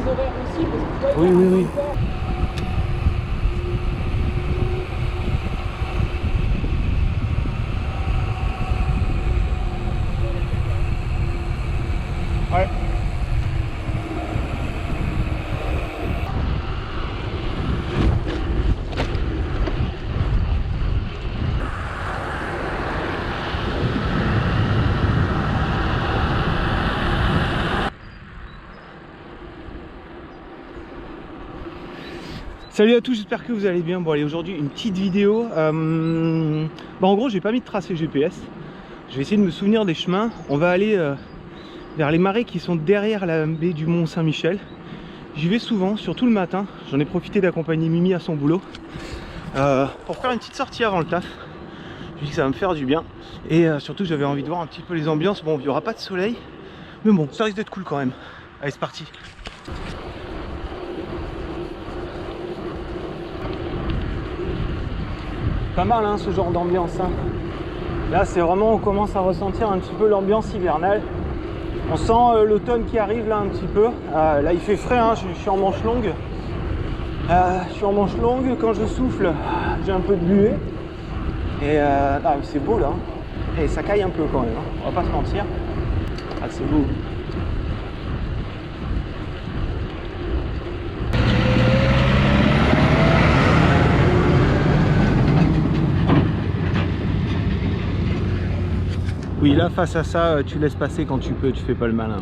horaires aussi, parce que tu vois, oui, oui, oui. Ouais. Salut à tous, j'espère que vous allez bien. Bon allez, aujourd'hui une petite vidéo. En gros j'ai pas mis de tracé GPS. Je vais essayer de me souvenir des chemins. On va aller vers les marais qui sont derrière la baie du Mont Saint-Michel. J'y vais souvent, surtout le matin. J'en ai profité d'accompagner Mimi à son boulot pour faire une petite sortie avant le taf. Je dis que ça va me faire du bien. Et surtout j'avais envie de voir un petit peu les ambiances. Bon, il n'y aura pas de soleil, mais bon, ça risque d'être cool quand même. Allez, c'est parti. Pas mal hein, ce genre d'ambiance hein. Là c'est vraiment, on commence à ressentir un petit peu l'ambiance hivernale. On sent l'automne qui arrive là un petit peu. Là il fait frais hein, je suis en manche longue. Quand je souffle j'ai un peu de buée. Et c'est beau là. Et ça caille un peu quand même hein. On va pas se mentir. Ah c'est beau. Oui, là, face à ça, tu laisses passer quand tu peux, tu fais pas le malin.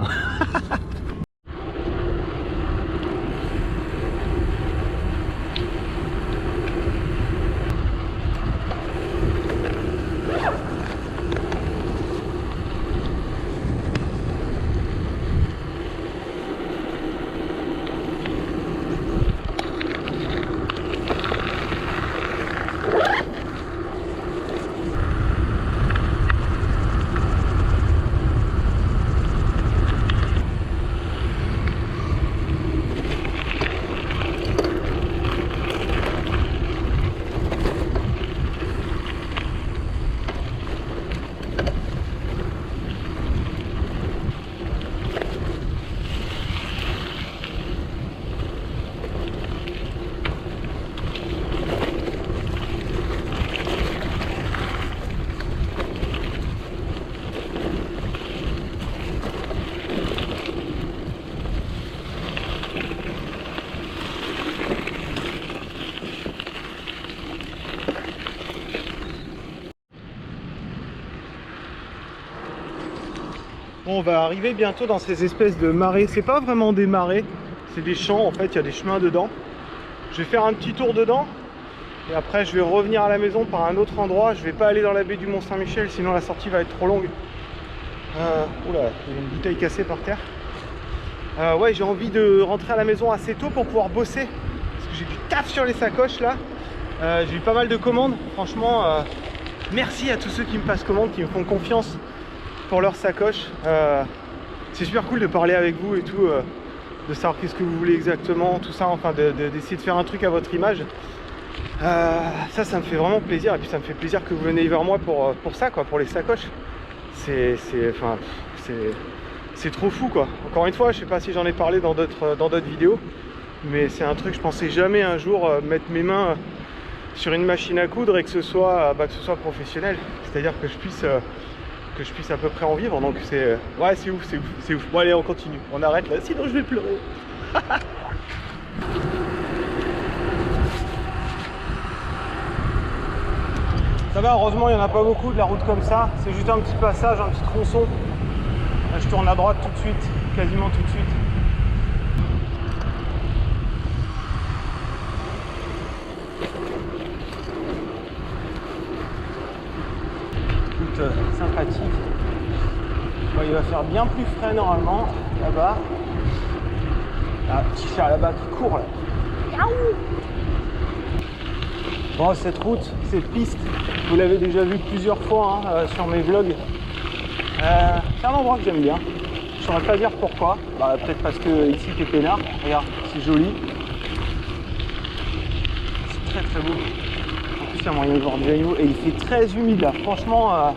Bon, on va arriver bientôt dans ces espèces de marais. C'est pas vraiment des marais, c'est des champs en fait, il y a des chemins dedans. Je vais faire un petit tour dedans et après je vais revenir à la maison par un autre endroit. Je vais pas aller dans la baie du Mont Saint-Michel, sinon la sortie va être trop longue. Oula, il y a une bouteille cassée par terre. Ouais, j'ai envie de rentrer à la maison assez tôt pour pouvoir bosser. Parce que j'ai du taf sur les sacoches là. J'ai eu pas mal de commandes. Franchement, merci à tous ceux qui me passent commande, qui me font confiance pour leurs sacoches. C'est super cool de parler avec vous et tout, de savoir qu'est-ce que vous voulez exactement, tout ça, enfin d'essayer de faire un truc à votre image. Ça me fait vraiment plaisir, et puis ça me fait plaisir que vous venez vers moi pour ça, quoi, pour les sacoches. C'est trop fou, quoi. Encore une fois, je sais pas si j'en ai parlé dans d'autres vidéos, mais c'est un truc, je pensais jamais un jour mettre mes mains sur une machine à coudre et que ce soit professionnel, c'est-à-dire que je puisse à peu près en vivre. Donc c'est ouais, c'est ouf. Bon allez, on continue, on arrête là, sinon je vais pleurer. Ça va, heureusement il n'y en a pas beaucoup de la route comme ça, c'est juste un petit passage, un petit tronçon. Là, je tourne à droite tout de suite, quasiment tout de suite. Sympathique. Bon, il va faire bien plus frais normalement là-bas. Ah, petit chat là-bas qui court là. Bon, cette route, cette piste, vous l'avez déjà vu plusieurs fois hein, sur mes vlogs. C'est un endroit que j'aime bien. Je saurais pas dire pourquoi. Bah, peut-être parce que ici t'es peinard. Regarde, c'est joli. C'est très très beau. En plus, il y a moyen de voir des animaux et il fait très humide là. Franchement,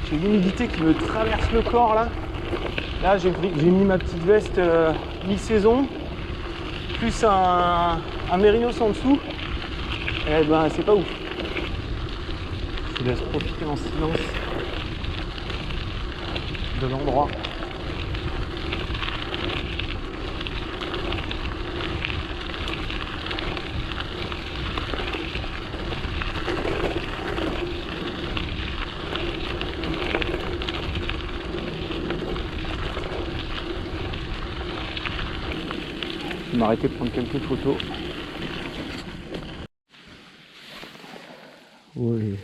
j'ai l'humidité qui me traverse le corps là. Là, j'ai mis ma petite veste mi-saison. plus un mérinos en dessous, et ben c'est pas ouf. Je vous laisse profiter en silence de l'endroit. Je vais m'arrêter de prendre quelques photos. Oui.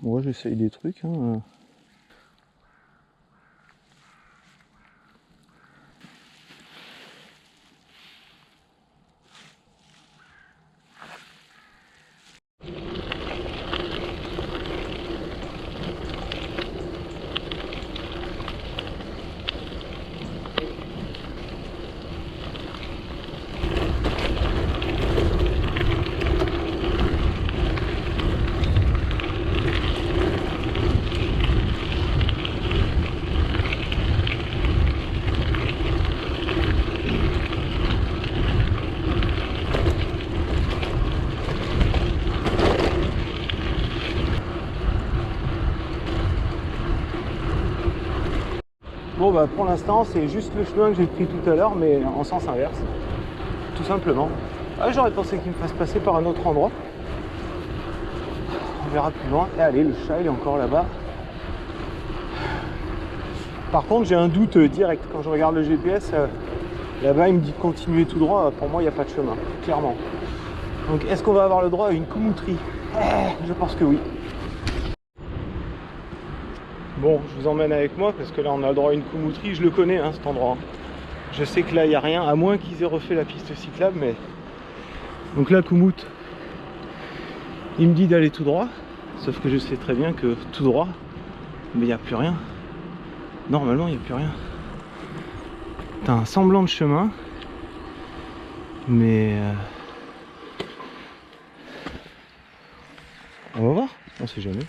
Moi j'essaye des trucs. Hein. Bon bah pour l'instant c'est juste le chemin que j'ai pris tout à l'heure mais en sens inverse. Tout simplement. Ah, j'aurais pensé qu'il me fasse passer par un autre endroit. On verra plus loin. Et allez, le chat il est encore là-bas. Par contre j'ai un doute direct. Quand je regarde le GPS, là-bas il me dit de continuer tout droit. Pour moi il n'y a pas de chemin, clairement. Donc est-ce qu'on va avoir le droit à une coumouterie? Je pense que oui. Bon, je vous emmène avec moi parce que là on a le droit à une coumouterie. Je le connais hein, cet endroit. Je sais que là il n'y a rien, à moins qu'ils aient refait la piste cyclable. Mais donc là Koumout, il me dit d'aller tout droit. Sauf que je sais très bien que tout droit, mais il n'y a plus rien. Normalement il n'y a plus rien. T'as un semblant de chemin. Mais on va voir, on sait jamais.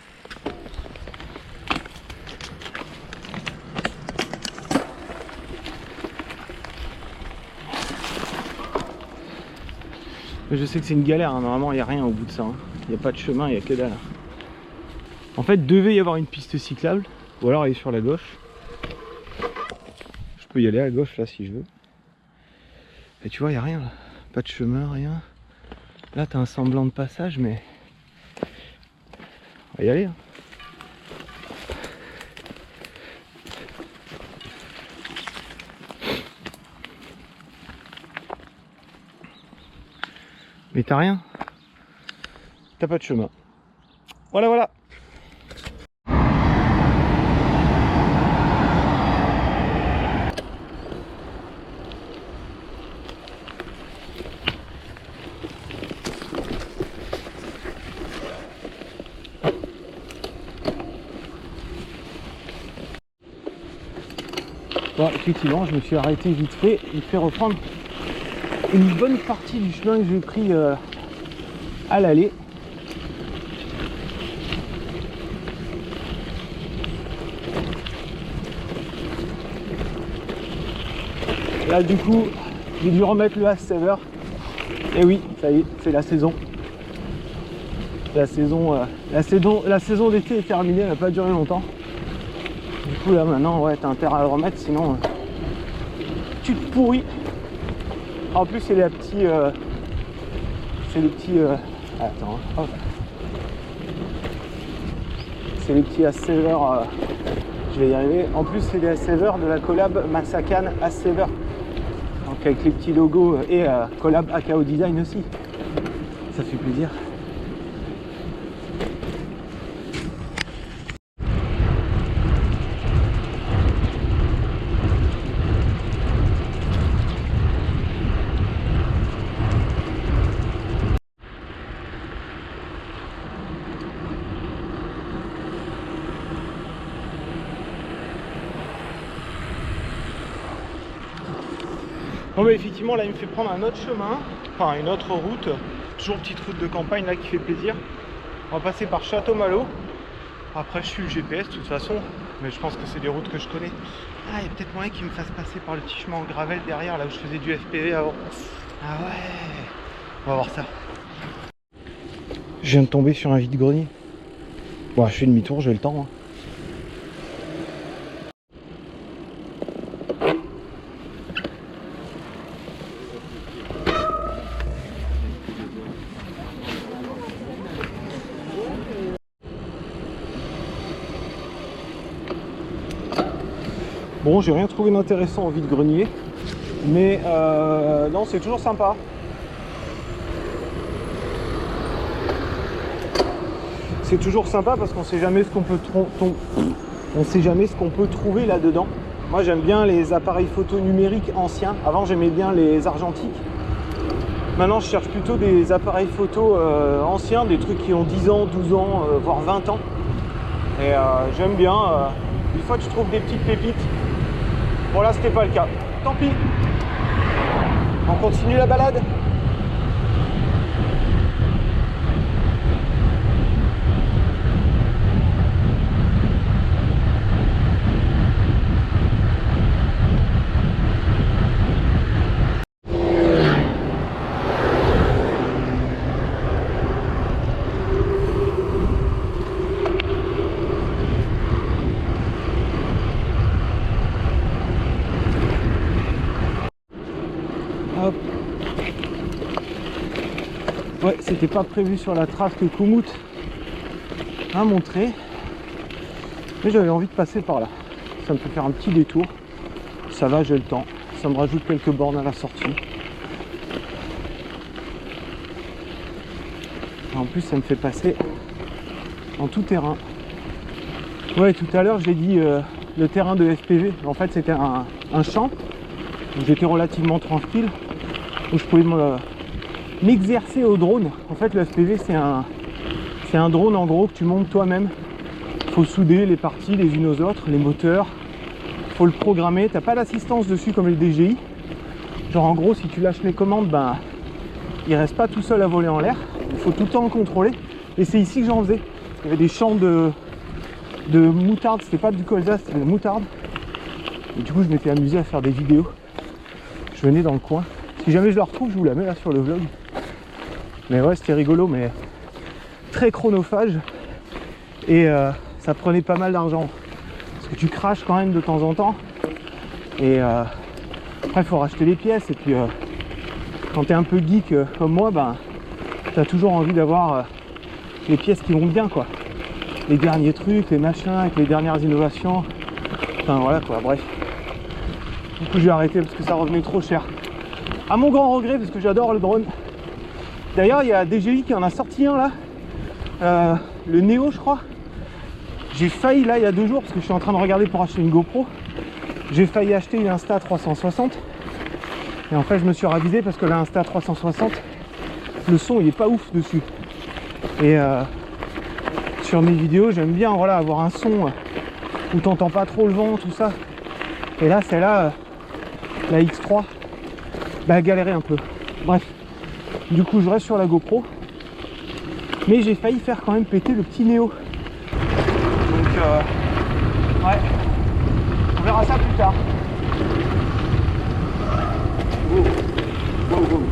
Mais je sais que c'est une galère, hein. Normalement il n'y a rien au bout de ça. Hein. Il n'y a pas de chemin, il n'y a que dalle. En fait, devait y avoir une piste cyclable, ou alors elle est sur la gauche. Je peux y aller à gauche là si je veux. Et tu vois, il n'y a rien là. Pas de chemin, rien. Là, tu as un semblant de passage, mais on va y aller. Hein. Mais t'as rien. T'as pas de chemin. Voilà, voilà. Bon, effectivement, je me suis arrêté vite fait reprendre une bonne partie du chemin que j'ai pris à l'aller. Là du coup j'ai dû remettre le Has-Saver. Et oui, ça y est, c'est la saison. La saison d'été est terminée, elle n'a pas duré longtemps. Du coup là maintenant ouais t'as intérêt à le remettre, sinon tu te pourris. En plus c'est les petits attends, hop. C'est les petits Has-Saver, je vais y arriver. En plus c'est les Has-Saver de la collab Masakan Has-Saver. Donc avec les petits logos et collab AKO Design aussi. Ça fait plaisir. Non bah effectivement là il me fait prendre un autre chemin, enfin une autre route, toujours petite route de campagne là qui fait plaisir. On va passer par Château-Malo. Après je suis le GPS de toute façon, mais je pense que c'est des routes que je connais. Ah, il y a peut-être moyen qu'il me fasse passer par le petit chemin en gravel derrière là où je faisais du FPV avant. Ah ouais, on va voir ça. Je viens de tomber sur un vide-grenier. Bon, je fais demi-tour, j'ai le temps. Hein. Bon, j'ai rien trouvé d'intéressant au vide-grenier, mais non, c'est toujours sympa. C'est toujours sympa parce qu'on sait jamais ce qu'on peut trouver là-dedans. Moi, j'aime bien les appareils photo numériques anciens. Avant, j'aimais bien les argentiques. Maintenant, je cherche plutôt des appareils photo anciens, des trucs qui ont 10 ans, 12 ans, voire 20 ans. Et j'aime bien. Une fois que je trouve des petites pépites. Bon là c'était pas le cas, tant pis. On continue la balade. Hop. Ouais, c'était pas prévu sur la trace que Komoot a montré, mais j'avais envie de passer par là. Ça me fait faire un petit détour. Ça va, j'ai le temps. Ça me rajoute quelques bornes à la sortie. En plus, ça me fait passer en tout terrain. Ouais, tout à l'heure, j'ai dit le terrain de FPV. En fait, c'était un champ où j'étais relativement tranquille, où je pouvais m'exercer au drone. En fait, le FPV, c'est un drone en gros que tu montes toi-même. Il faut souder les parties les unes aux autres, les moteurs. Il faut le programmer. T'as pas d'assistance dessus comme le DJI. Genre en gros, si tu lâches les commandes, ben il reste pas tout seul à voler en l'air. Il faut tout le temps le contrôler. Et c'est ici que j'en faisais. Il y avait des champs de moutarde. C'était pas du colza, c'était de la moutarde. Et du coup, je m'étais amusé à faire des vidéos. Je venais dans le coin. Si jamais je la retrouve, je vous la mets là sur le vlog. Mais ouais, c'était rigolo, mais très chronophage. Et ça prenait pas mal d'argent. Parce que tu craches quand même de temps en temps. Et après, il faut racheter les pièces. Et puis, quand tu es un peu geek comme moi, ben, tu as toujours envie d'avoir les pièces qui vont bien, quoi. Les derniers trucs, les machins, avec les dernières innovations. Enfin, voilà, quoi, bref. Du coup, j'ai arrêté parce que ça revenait trop cher. À mon grand regret, parce que j'adore le drone. D'ailleurs, il y a DJI qui en a sorti un, là. Le Neo, je crois. J'ai failli, là, il y a 2 jours, parce que je suis en train de regarder pour acheter une GoPro. J'ai failli acheter une Insta360. Et en fait, je me suis ravisé parce que la Insta360, le son, il est pas ouf dessus. Et sur mes vidéos, j'aime bien, voilà, avoir un son où t'entends pas trop le vent, tout ça. Et là, celle-là, la X3, bah, galéré un peu. Bref, du coup, je reste sur la GoPro. Mais j'ai failli faire quand même péter le petit Neo. Donc, ouais, on verra ça plus tard. Wow. Wow, wow.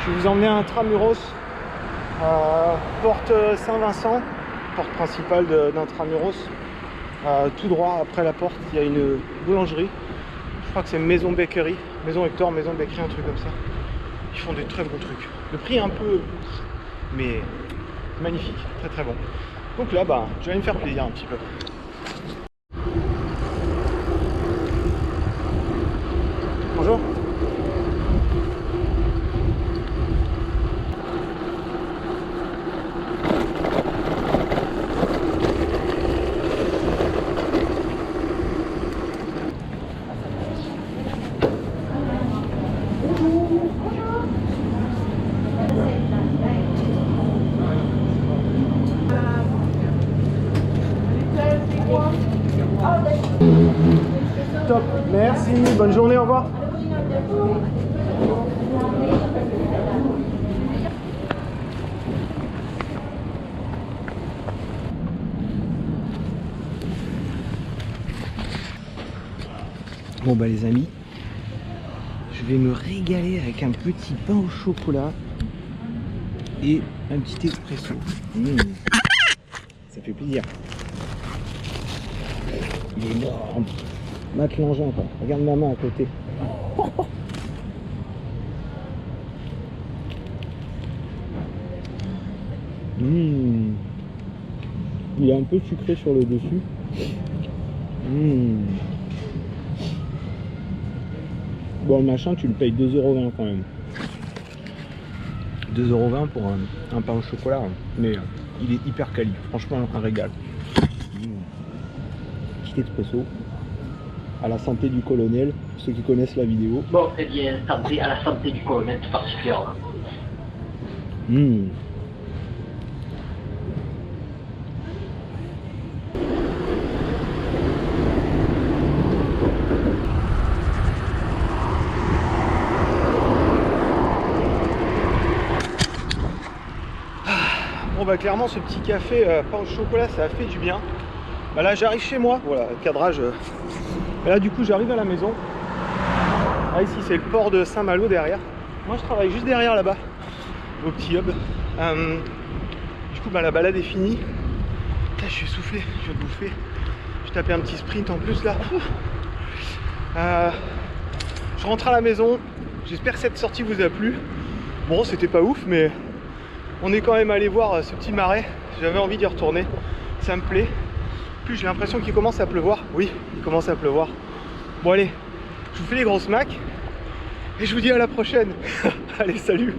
Je vais vous emmener à Intramuros, porte Saint-Vincent, porte principale d'Intramuros. Tout droit après la porte, il y a une boulangerie. Je crois que c'est Maison Bakery, Maison Hector, Maison Bakery, un truc comme ça. Ils font des très bons trucs. Le prix est un peu... mais magnifique, très très bon. Donc là, bah, je vais aller me faire plaisir un petit peu. Bonjour. Top, merci, bonne journée, au revoir. Bon bah les amis, je vais me régaler avec un petit pain au chocolat et un petit expresso. Ça fait plaisir. Il est énorme. Matt Langin quoi. Regarde ma main à côté. Il est un peu sucré sur le dessus. Bon, le machin, tu le payes 2,20 € quand même. 2,20 € pour un pain au chocolat. Mais il est hyper quali. Franchement, un régal. Petit expresso. À la santé du colonel, ceux qui connaissent la vidéo. Bon, eh bien, santé, à la santé du colonel tout particulièrement. Bon bah clairement ce petit café pain au chocolat ça a fait du bien. Bah là j'arrive chez moi, voilà le cadrage. Et là du coup j'arrive à la maison. Ah, ici c'est le port de Saint-Malo derrière. Moi je travaille juste derrière là-bas, au petit hub. Du coup bah la balade est finie. Là, je suis essoufflé, je viens de bouffer. Je tapais un petit sprint en plus là. Je rentre à la maison. J'espère que cette sortie vous a plu. Bon c'était pas ouf mais on est quand même allé voir ce petit marais. J'avais envie d'y retourner. Ça me plaît. Plus j'ai l'impression qu'il commence à pleuvoir. Oui, il commence à pleuvoir. Bon allez, je vous fais les grosses macs. Et je vous dis à la prochaine. Allez, salut.